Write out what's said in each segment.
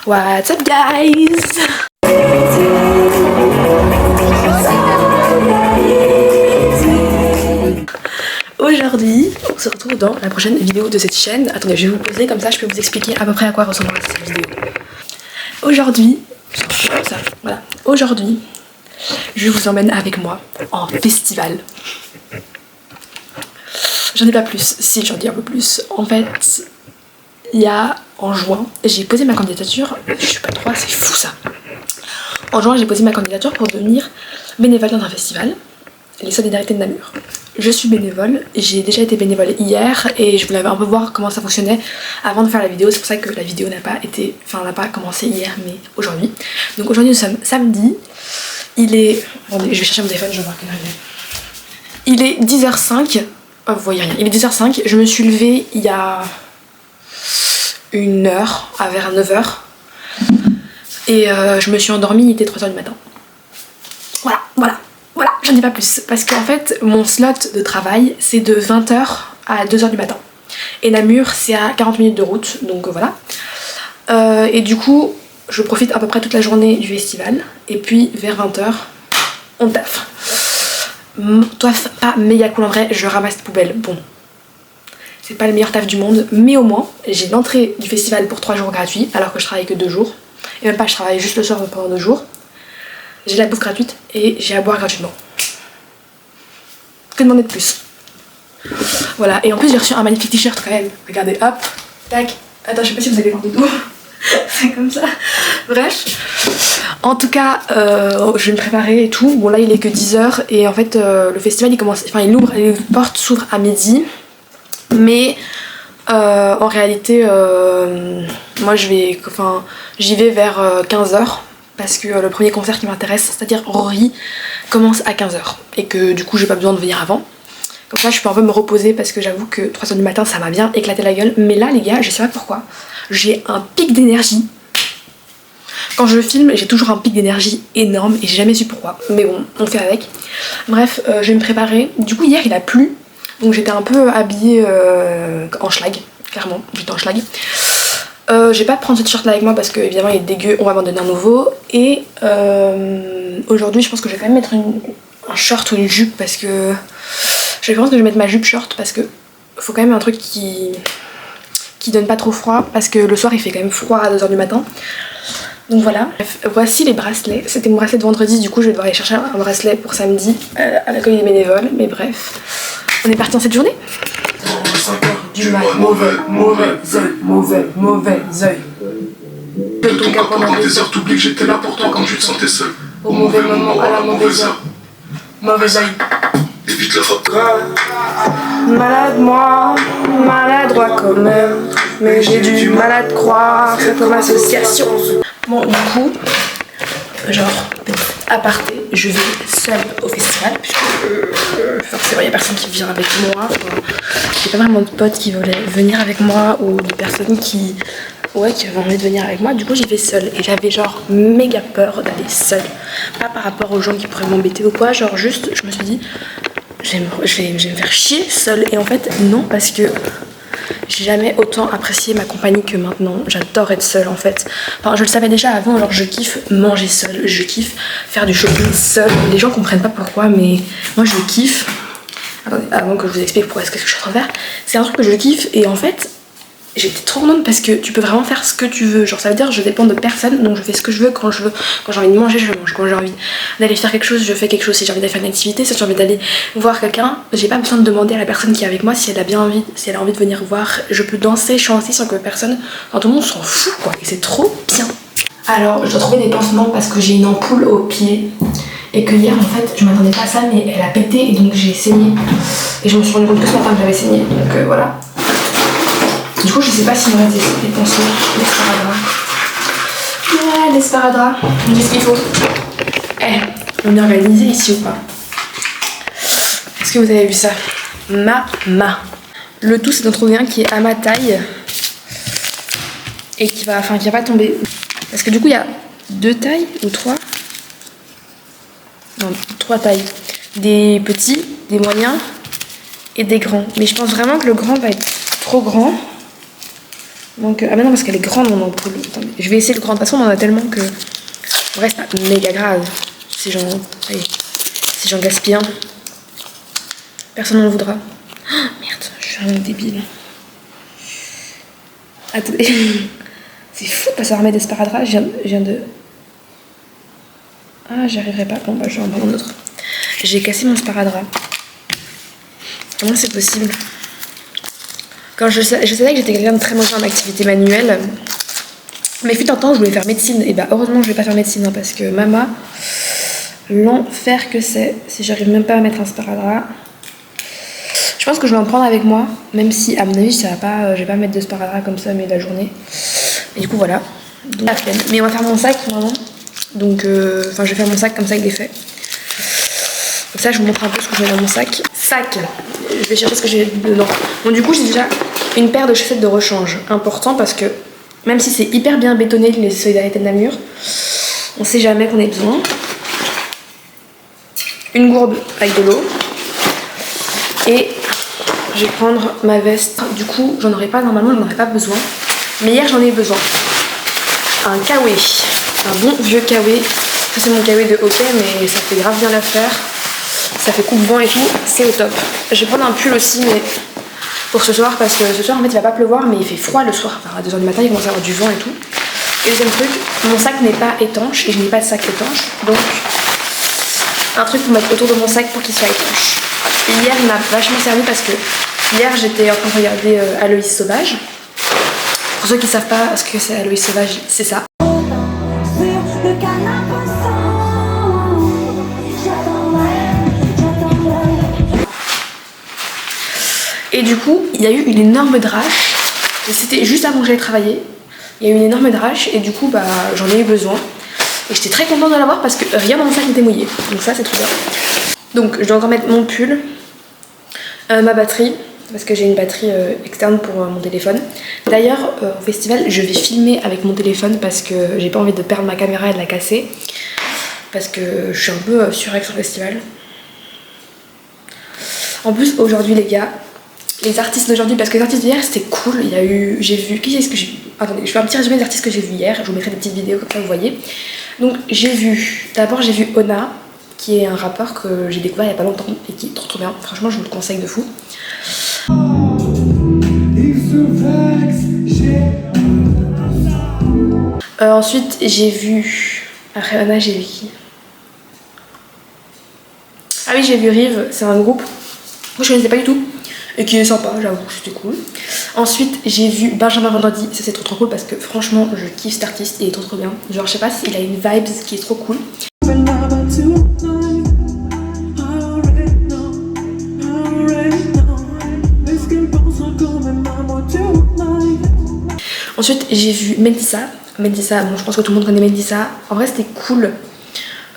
What's up guys? Aujourd'hui, on se retrouve dans la prochaine vidéo de cette chaîne. Attendez, je vais vous poser comme ça, je peux vous expliquer à peu près à quoi ressemblera cette vidéo. Aujourd'hui, voilà. Aujourd'hui, je vous emmène avec moi en festival. J'en dis pas plus, si j'en dis un peu plus. En fait, il y a en juin, j'ai posé ma candidature, je suis pas droit, c'est fou ça. En juin, j'ai posé ma candidature pour devenir bénévole dans un festival, les Solidarités de Namur. Je suis bénévole, j'ai déjà été bénévole hier et je voulais un peu voir comment ça fonctionnait avant de faire la vidéo. C'est pour ça que la vidéo n'a pas commencé hier mais aujourd'hui. Donc aujourd'hui nous sommes samedi, il est... Attendez, je vais chercher mon téléphone, je vais voir quelle heure il est. Il est 10h05, oh, vous voyez rien, il est 10h05, je me suis levée il y a une heure, vers 9h. Et je me suis endormie, il était 3h du matin. Voilà, j'en dis pas plus. Parce qu'en fait, mon slot de travail, c'est de 20h à 2h du matin. Et Namur, c'est à 40 minutes de route, donc voilà. Et du coup, je profite à peu près toute la journée du festival. Et puis, vers 20h, on taffe. Taf pas méga cool en vrai, je ramasse les poubelles. Bon, c'est pas le meilleur taf du monde, mais au moins, j'ai l'entrée du festival pour 3 jours gratuits, alors que je travaille que 2 jours. Et même pas, je travaille juste le soir pendant 2 jours. J'ai la bouffe gratuite et j'ai à boire gratuitement. Que demander de plus? Voilà, et en plus j'ai reçu un magnifique t-shirt quand même. Regardez, hop, tac. Attends, je sais pas si vous allez voir du tout. C'est comme ça. Bref. En tout cas, je vais me préparer et tout. Bon là il est que 10h et en fait le festival il commence, enfin il ouvre, les portes s'ouvrent à midi. Mais en réalité, moi j'y vais vers 15h. Parce que le premier concert qui m'intéresse, c'est-à-dire Rory, commence à 15h. Et que du coup j'ai pas besoin de venir avant. Comme ça je peux un peu me reposer parce que j'avoue que 3h du matin ça m'a bien éclaté la gueule. Mais là les gars, je sais pas pourquoi, j'ai un pic d'énergie. Quand je filme j'ai toujours un pic d'énergie énorme et j'ai jamais su pourquoi. Mais bon, on fait avec. Bref, je vais me préparer. Du coup hier il a plu. Donc j'étais un peu habillée en schlag. Clairement, j'étais en schlag. Je vais pas prendre ce t-shirt là avec moi parce que évidemment il est dégueu, on va m'en donner un nouveau. Et aujourd'hui je pense que je vais quand même mettre un short ou une jupe parce que je pense que je vais mettre ma jupe short parce que faut quand même un truc qui donne pas trop froid parce que le soir il fait quand même froid à 2h du matin. Donc voilà, bref, voici les bracelets. C'était mon bracelet de vendredi, du coup je vais devoir aller chercher un bracelet pour samedi à l'accueil des bénévoles. Mais bref, on est parti dans cette journée. 5h du mat, mauvais œil. Ton cas pendant des heures, t'oublies que j'étais là pour toi quand tu te sentais seul. Au mauvais moment, à la mauvaise heure. Mauvais œil. Évite la faute. Malade moi, maladroit quand même. Mais j'ai du mal à te croire, c'est comme association. Bon, du coup, genre, aparté, je vais seule au festival puisque forcément il n'y a personne qui vient avec moi. J'ai pas vraiment de potes qui voulaient venir avec moi ou de personnes qui avaient envie de venir avec moi. Du coup j'y vais seule et j'avais genre méga peur d'aller seule. Pas par rapport aux gens qui pourraient m'embêter ou quoi, genre juste je me suis dit je vais me faire chier seule. Et en fait non, parce que j'ai jamais autant apprécié ma compagnie que maintenant. J'adore être seule en fait. Enfin, je le savais déjà avant, alors je kiffe manger seule, je kiffe faire du shopping seule. Les gens comprennent pas pourquoi, mais moi je kiffe. Attendez, avant que je vous explique pourquoi est-ce que je suis en train de faire, c'est un truc que je kiffe et en fait j'étais trop contente parce que tu peux vraiment faire ce que tu veux. Genre ça veut dire je dépends de personne, donc je fais ce que je veux quand je veux. Quand j'ai envie de manger, je mange. Quand j'ai envie d'aller faire quelque chose, je fais quelque chose. Si j'ai envie d'aller faire une activité, si j'ai envie d'aller voir quelqu'un, j'ai pas besoin de demander à la personne qui est avec moi si elle a bien envie, si elle a envie de venir voir. Je peux danser, chanter sans que personne, enfin, tout le monde s'en fout quoi. Et c'est trop bien. Alors je dois trouver des pansements parce que j'ai une ampoule au pied. Et que hier en fait je m'attendais pas à ça mais elle a pété et donc j'ai saigné. Et je me suis rendu compte que ce matin que j'avais saigné. Donc voilà. Du coup, je sais pas s'il me reste des pansements, des sparadraps. Ouais, des sparadraps. Qu'est-ce qu'il faut? On est organisé ici ou pas? Est-ce que vous avez vu ça? Le tout, c'est d'en trouver un qui est à ma taille et qui va pas tomber. Parce que du coup, il y a 2 tailles ou 3? Non, 3 tailles. Des petits, des moyens et des grands. Mais je pense vraiment que le grand va être trop grand. Donc, ah mais non, parce qu'elle est grande mon ampoule. Attendez, je vais essayer de grande. De toute façon, on en a tellement que... En vrai, c'est pas méga grave. Si j'en gaspille un, personne n'en voudra. Oh, merde, je suis un débile. Attendez. C'est fou de pas savoir mettre des sparadraps. Je viens de... Ah, j'y arriverai pas. Bon, bah, je vais en prendre un autre. J'ai cassé mon sparadrap. Comment c'est possible? Quand je savais que j'étais quelqu'un de très mauvais en activité manuelle, mais fut un temps, je voulais faire médecine. Et bah, heureusement, je vais pas faire médecine, hein, parce que maman, l'enfer que c'est, si j'arrive même pas à mettre un sparadrap. Je pense que je vais en prendre avec moi, même si, à mon avis, ça va pas, je vais pas mettre de sparadrap comme ça, mais la journée. Et du coup, voilà. Donc, la flemme. Mais on va faire mon sac, maman. Donc, enfin, je vais faire mon sac comme ça avec des faits. Comme ça, je vous montre un peu ce que j'ai dans mon sac. Sac. Je vais chercher ce que j'ai dedans. Bon, du coup, j'ai déjà une paire de chaussettes de rechange. Important parce que, même si c'est hyper bien bétonné, les solidarités de Namur, on sait jamais qu'on ait besoin. Une gourde avec de l'eau. Et je vais prendre ma veste. Du coup, normalement, j'en aurais pas besoin. Mais hier, j'en ai besoin. Un kawaii. Un bon vieux kawaii. Ça, c'est mon kawaii de hockey, mais ça fait grave bien l'affaire. Ça fait coupe-vent et tout, c'est au top. Je vais prendre un pull aussi, mais pour ce soir, parce que ce soir en fait il va pas pleuvoir, mais il fait froid le soir. Enfin, à 2h du matin, il commence à avoir du vent et tout. Et deuxième truc, mon sac n'est pas étanche et je n'ai pas de sac étanche. Donc, un truc pour mettre autour de mon sac pour qu'il soit étanche. Et hier, il m'a vachement servi parce que hier, j'étais en train de regarder Aloïs Sauvage. Pour ceux qui savent pas ce que c'est Aloïs Sauvage, c'est ça. Et du coup, il y a eu une énorme drache. C'était juste avant que j'aille travailler. Il y a eu une énorme drache et du coup, bah, j'en ai eu besoin. Et j'étais très contente de l'avoir parce que rien dans mon sac n'était mouillé. Donc ça, c'est trop bien. Donc, je dois encore mettre mon pull, ma batterie, parce que j'ai une batterie externe pour mon téléphone. D'ailleurs, au festival, je vais filmer avec mon téléphone parce que j'ai pas envie de perdre ma caméra et de la casser. Parce que je suis un peu surex au festival. En plus, aujourd'hui, les gars, les artistes d'aujourd'hui, parce que les artistes d'hier c'était cool, j'ai vu, qui est-ce que j'ai vu? Attendez, je fais un petit résumé des artistes que j'ai vu hier, je vous mettrai des petites vidéos comme ça vous voyez. Donc d'abord j'ai vu Ona, qui est un rappeur que j'ai découvert il y a pas longtemps et qui est trop bien, franchement je vous le conseille de fou. Ensuite j'ai vu, après Ona j'ai vu qui? Ah oui j'ai vu Rive, c'est un groupe, moi je connaissais pas du tout. Et qui est sympa, j'avoue, c'était cool. Ensuite, j'ai vu Benjamin Vendredi, ça c'est trop cool parce que franchement, je kiffe cet artiste, il est trop bien. Genre, je sais pas, il a une vibe qui est trop cool. Ensuite, j'ai vu Mendissa. Mendissa, bon, je pense que tout le monde connaît Mendissa. En vrai, c'était cool.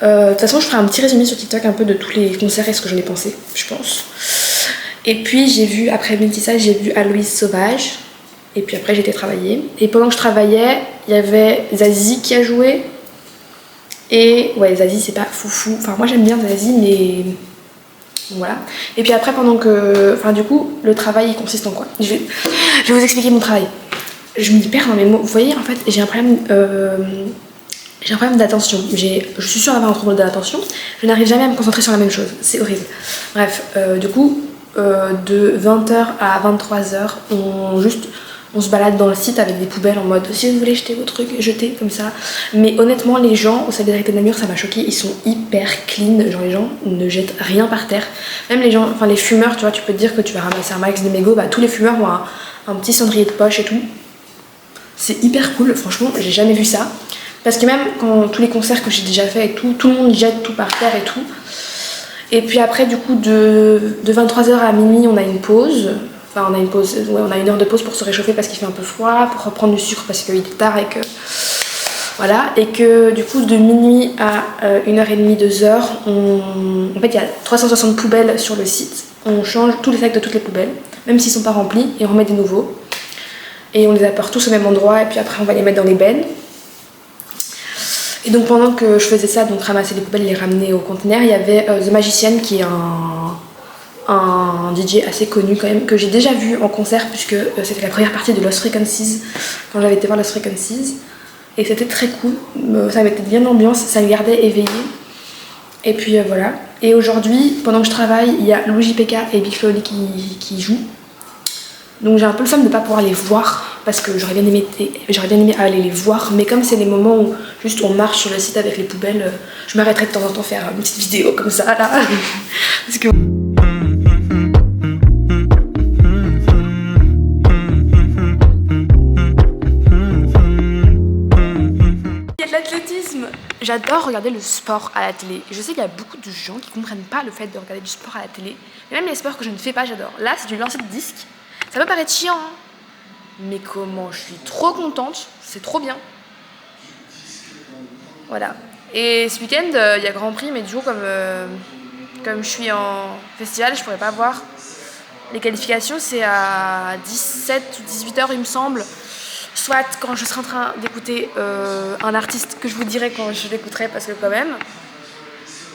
De toute façon, je ferai un petit résumé sur TikTok un peu de tous les concerts et ce que j'en ai pensé, je pense. Et puis j'ai vu, après Mendissa, j'ai vu Aloïs Sauvage. Et puis après j'ai été travailler. Et pendant que je travaillais, il y avait Zazie qui a joué. Et ouais, Zazie c'est pas foufou. Enfin moi j'aime bien Zazie mais... Voilà. Et puis après pendant que... Enfin du coup, le travail il consiste en quoi? Je vais vous expliquer mon travail. Je me perds dans mes mots. Vous voyez en fait j'ai un problème... J'ai un problème d'attention. Je suis sûre d'avoir un trouble d'attention. Je n'arrive jamais à me concentrer sur la même chose. C'est horrible. Bref, du coup... de 20h à 23h, on se balade dans le site avec des poubelles en mode si vous voulez jeter vos trucs, jetez comme ça. Mais honnêtement, les gens au Solidarité de Namur, ça m'a choqué, ils sont hyper clean. Genre, les gens ne jettent rien par terre. Même les gens, enfin les fumeurs, tu vois, tu peux te dire que tu vas ramasser un max de mégots, bah tous les fumeurs ont un petit cendrier de poche et tout. C'est hyper cool, franchement, j'ai jamais vu ça. Parce que même quand tous les concerts que j'ai déjà fait et tout le monde jette tout par terre et tout. Et puis après du coup de 23h à minuit on a une pause. Enfin on a une pause, ouais, on a une heure de pause pour se réchauffer parce qu'il fait un peu froid, pour reprendre du sucre parce qu'il est tard et que... Voilà, et que du coup de minuit à 1h30, 2h, en fait il y a 360 poubelles sur le site. On change tous les sacs de toutes les poubelles, même s'ils sont pas remplis, et on remet des nouveaux. Et on les apporte tous au même endroit et puis après on va les mettre dans les bennes. Et donc pendant que je faisais ça, donc ramasser les poubelles et les ramener au conteneur, il y avait The Magician qui est un DJ assez connu quand même, que j'ai déjà vu en concert puisque c'était la première partie de Lost Frequencies quand j'avais été voir Lost Frequencies. Et c'était très cool, ça mettait bien l'ambiance, ça me gardait éveillée. Et puis voilà. Et aujourd'hui, pendant que je travaille, il y a Louis JPK et Big Flo qui jouent. Donc j'ai un peu le seum de ne pas pouvoir les voir parce que j'aurais bien aimé aller les voir. Mais comme c'est les moments où juste on marche sur le site avec les poubelles, je m'arrêterai de temps en temps faire une petite vidéo comme ça là. Parce que... L'athlétisme. J'adore regarder le sport à la télé. Je sais qu'il y a beaucoup de gens qui comprennent pas le fait de regarder du sport à la télé. Mais même les sports que je ne fais pas, j'adore. Là, c'est du lancer de disque. Ça peut paraître chiant, hein, mais comment je suis trop contente. C'est trop bien. Voilà. Et ce week-end, il y a Grand Prix, mais du coup, comme je suis en festival, je pourrais pas voir les qualifications. C'est à 17 ou 18 h, il me semble. Soit quand je serai en train d'écouter un artiste que je vous dirai quand je l'écouterai parce que quand même.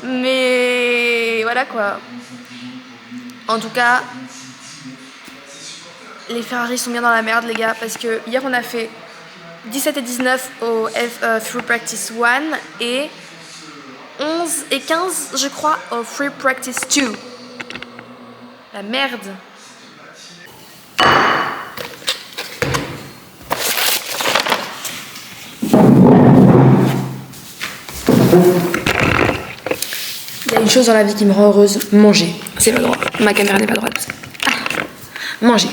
Mais voilà quoi. En tout cas, les Ferrari sont bien dans la merde les gars parce que hier on a fait 17 et 19 au Free Practice 1 et 11 et 15 je crois au Free Practice 2. La merde. Il y a une chose dans la vie qui me rend heureuse, manger. C'est pas droit, ma caméra n'est pas droite. Manger.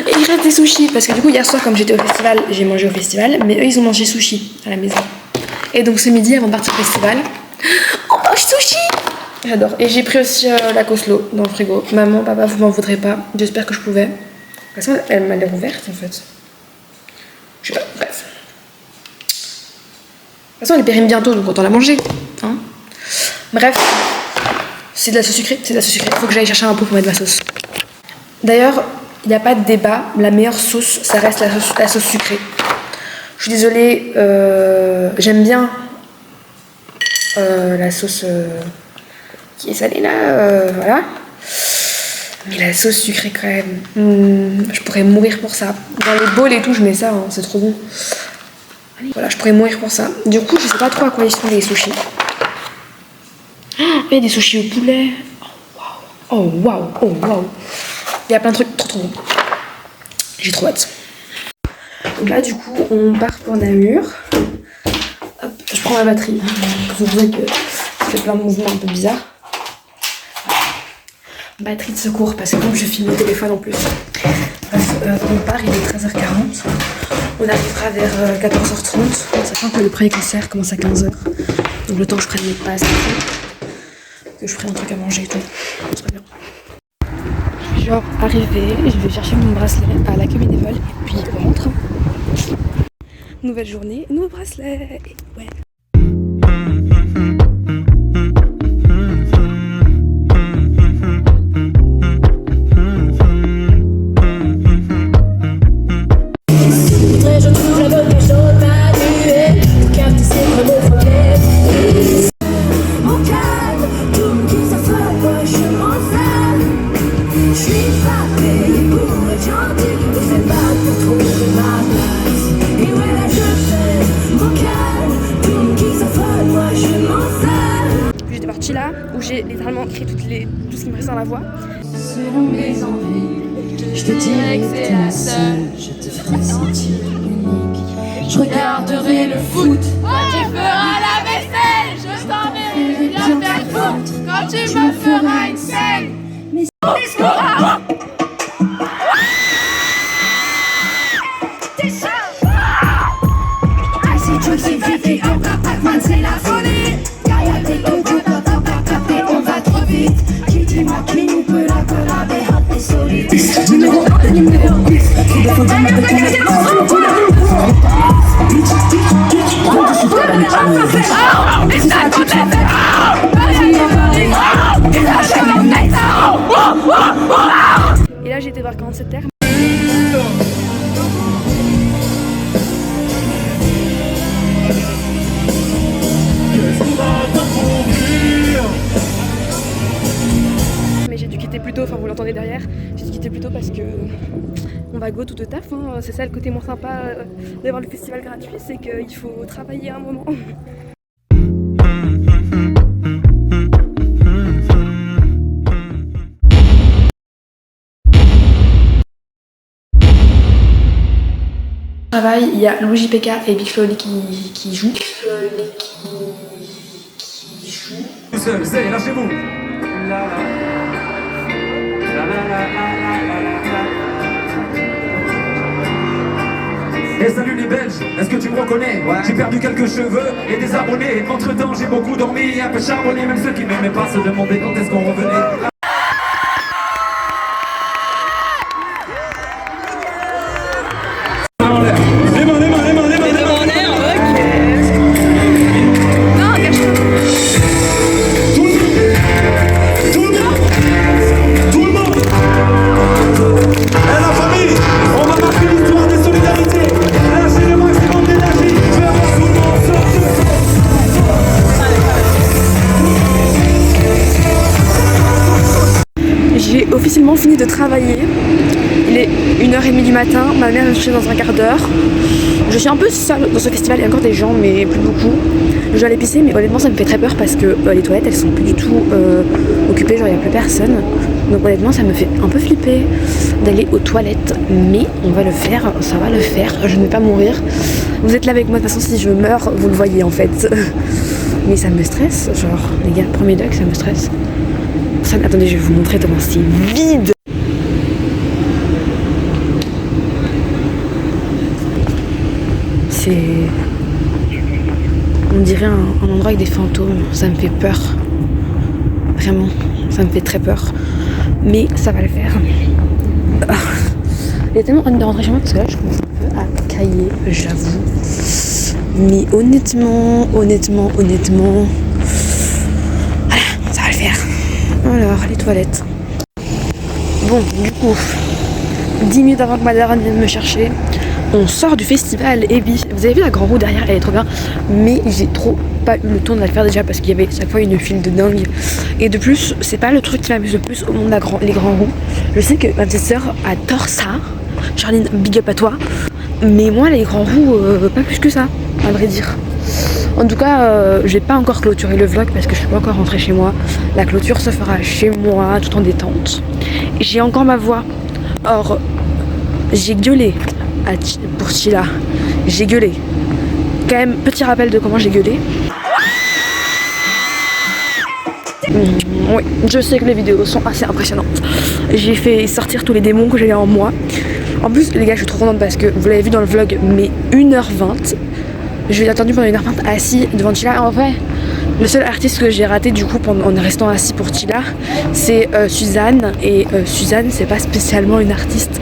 Et il reste des sushis, parce que du coup hier soir comme j'étais au festival, j'ai mangé au festival, mais eux ils ont mangé sushi à la maison. Et donc ce midi avant de partir au festival, on mange sushi. J'adore. Et j'ai pris aussi la Coslo dans le frigo. Maman, papa, vous m'en voudrez pas, j'espère que je pouvais. De toute façon elle m'a l'air ouverte en fait. Je sais pas, bref. De toute façon, elle périme bientôt, donc autant la manger. Hein, bref, c'est de la sauce sucrée, c'est de la sauce sucrée. Il faut que j'aille chercher un pot pour mettre ma sauce. D'ailleurs, il n'y a pas de débat, la meilleure sauce, ça reste la sauce sucrée. Je suis désolée, j'aime bien la sauce qui est salée là, voilà. Mais la sauce sucrée quand même, je pourrais mourir pour ça. Dans les bowls et tout, je mets ça, hein, c'est trop bon. Voilà, je pourrais mourir pour ça. Du coup, je sais pas trop à quoi ils sont les sushis. Oh, il y a des sushis au poulet. Oh waouh, oh waouh. Il y a plein de trucs trop bons. J'ai trop hâte. Donc là, du coup, on part pour Namur. Hop, je prends ma batterie. Vous voyez que ça fait plein de mouvements un peu bizarres. Batterie de secours, parce que comme je filme le téléphone en plus. Bref, on part, il est 13h40. On arrivera vers 14h30, sachant que le premier concert commence à 15h. Donc le temps que je prenne mes passes, que je prenne un truc à manger et tout, ce serait bien. Genre arrivé, je vais chercher mon bracelet à l'accueil bénévole et puis on rentre. Nouvelle journée, nouveau bracelet. Ouais. J'étais partie là où j'ai littéralement écrit tout ce qui me restait dans la voix. Selon mes envies, je te dirais que c'est la seule. Je te ferai sentir unique. Je regarderai le foot quand tu feras la vaisselle. Je t'enverrai bien faire foot quand tu me feras une scène. Mais c'est la folie. Derrière tes logos, quand t'as pas capté, on va trop vite. Qui dit moi qui nous peut la collaber, hop et solide. Numéro 1, numéro 10. Il faut jamais que tu me Et là j'ai été voir 47 terres. tôt, enfin vous l'entendez derrière, j'ai dû quitter plus tôt parce que on va go tout de taf, hein. C'est ça le côté moins sympa d'avoir le festival gratuit, c'est qu'il faut travailler un moment. Travail, il y a Louis JPK et Big Flo qui jouent. Lâchez-vous. Et salut les Belges, est-ce que tu me reconnais? Ouais. J'ai perdu quelques cheveux et des abonnés. Entre temps j'ai beaucoup dormi, un peu charbonné. Même ceux qui m'aimaient pas se demandaient quand est-ce qu'on revenait. J'ai officiellement fini de travailler. Il est 1h30 du matin, ma mère me cherche dans un quart d'heure. Je suis un peu seule dans ce festival, il y a encore des gens mais plus beaucoup. Je dois aller pisser mais honnêtement ça me fait très peur parce que les toilettes elles sont plus du tout occupées, genre il n'y a plus personne. Donc honnêtement ça me fait un peu flipper d'aller aux toilettes, mais on va le faire, ça va le faire, je ne vais pas mourir. Vous êtes là avec moi, de toute façon si je meurs vous le voyez en fait. Mais ça me stresse, genre les gars, premier deck ça me stresse. Ça, attendez, je vais vous montrer comment c'est vide. C'est... On dirait un endroit avec des fantômes. Ça me fait peur. Vraiment, ça me fait très peur. Mais ça va le faire. Il y a tellement envie de rentrer chez moi parce que là, je commence un peu à cailler, j'avoue. Mais honnêtement... Voilà, ça va le faire. Alors, les toilettes. Bon, du coup, 10 minutes avant que ma daronne vienne me chercher, on sort du festival Ebi. Vous avez vu la grande roue derrière, elle est trop bien. Mais j'ai trop pas eu le temps de la faire déjà parce qu'il y avait chaque fois une file de dingue. Et de plus, c'est pas le truc qui m'amuse le plus au monde, les grands roues. Je sais que ma petite sœur adore ça. Charline, big up à toi. Mais moi, les grands roues, pas plus que ça, à vrai dire. En tout cas, j'ai pas encore clôturé le vlog parce que je suis pas encore rentrée chez moi. La clôture se fera chez moi, tout en détente. J'ai encore ma voix. Or, j'ai gueulé pour Chila. J'ai gueulé. Quand même, petit rappel de comment j'ai gueulé. Oui, je sais que les vidéos sont assez impressionnantes. J'ai fait sortir tous les démons que j'avais en moi. En plus, les gars, je suis trop contente parce que vous l'avez vu dans le vlog, mais 1h20. Je l'ai attendu pendant 1h20 assis devant Chila. En vrai, le seul artiste que j'ai raté du coup en restant assis pour Chila, c'est Suzanne. Et Suzanne, c'est pas spécialement une artiste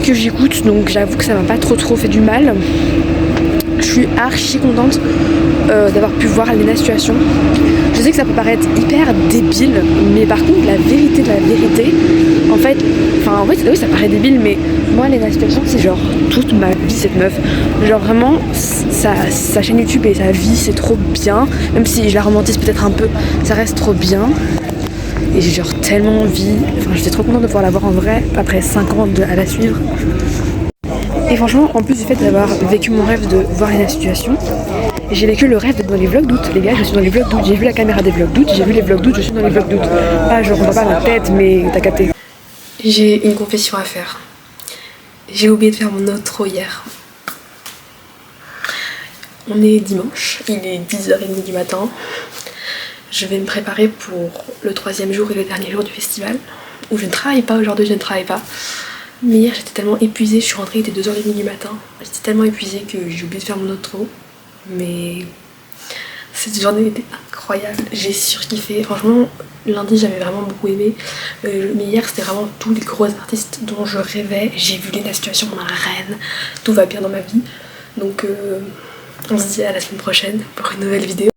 que j'écoute, donc j'avoue que ça m'a pas trop fait du mal. Je suis archi contente d'avoir pu voir Léna Situation. Je sais que ça peut paraître hyper débile, mais par contre la vérité de la vérité, en fait oui ça paraît débile, mais moi Léna Situation c'est genre toute ma vie cette meuf. Genre vraiment sa chaîne YouTube et sa vie c'est trop bien, même si je la romantise peut-être un peu, ça reste trop bien. Et j'ai genre tellement envie, j'étais trop contente de pouvoir la voir en vrai après 5 ans à la suivre. Et franchement, en plus du fait d'avoir vécu mon rêve de voir Léna Situation, j'ai vécu le rêve d'être dans les vlogs d'août. Les gars, je suis dans les vlogs d'août, j'ai vu la caméra des vlogs d'août, j'ai vu les vlogs d'août, je suis dans les vlogs d'août. Ah, genre on voit pas ma tête, mais t'as capté. J'ai une confession à faire. J'ai oublié de faire mon outro hier. On est dimanche, il est 10h30 du matin. Je vais me préparer pour le 3e jour et le dernier jour du festival, où je ne travaille pas aujourd'hui, je ne travaille pas. Mais hier j'étais tellement épuisée, je suis rentrée, il était 2h30 du matin. J'étais tellement épuisée que j'ai oublié de faire mon outro. Mais cette journée était incroyable, j'ai surkiffé. Franchement, lundi j'avais vraiment beaucoup aimé. Mais hier c'était vraiment tous les gros artistes dont je rêvais. J'ai vu Léna Situation, ma reine, tout va bien dans ma vie. Donc on se dit à la semaine prochaine pour une nouvelle vidéo.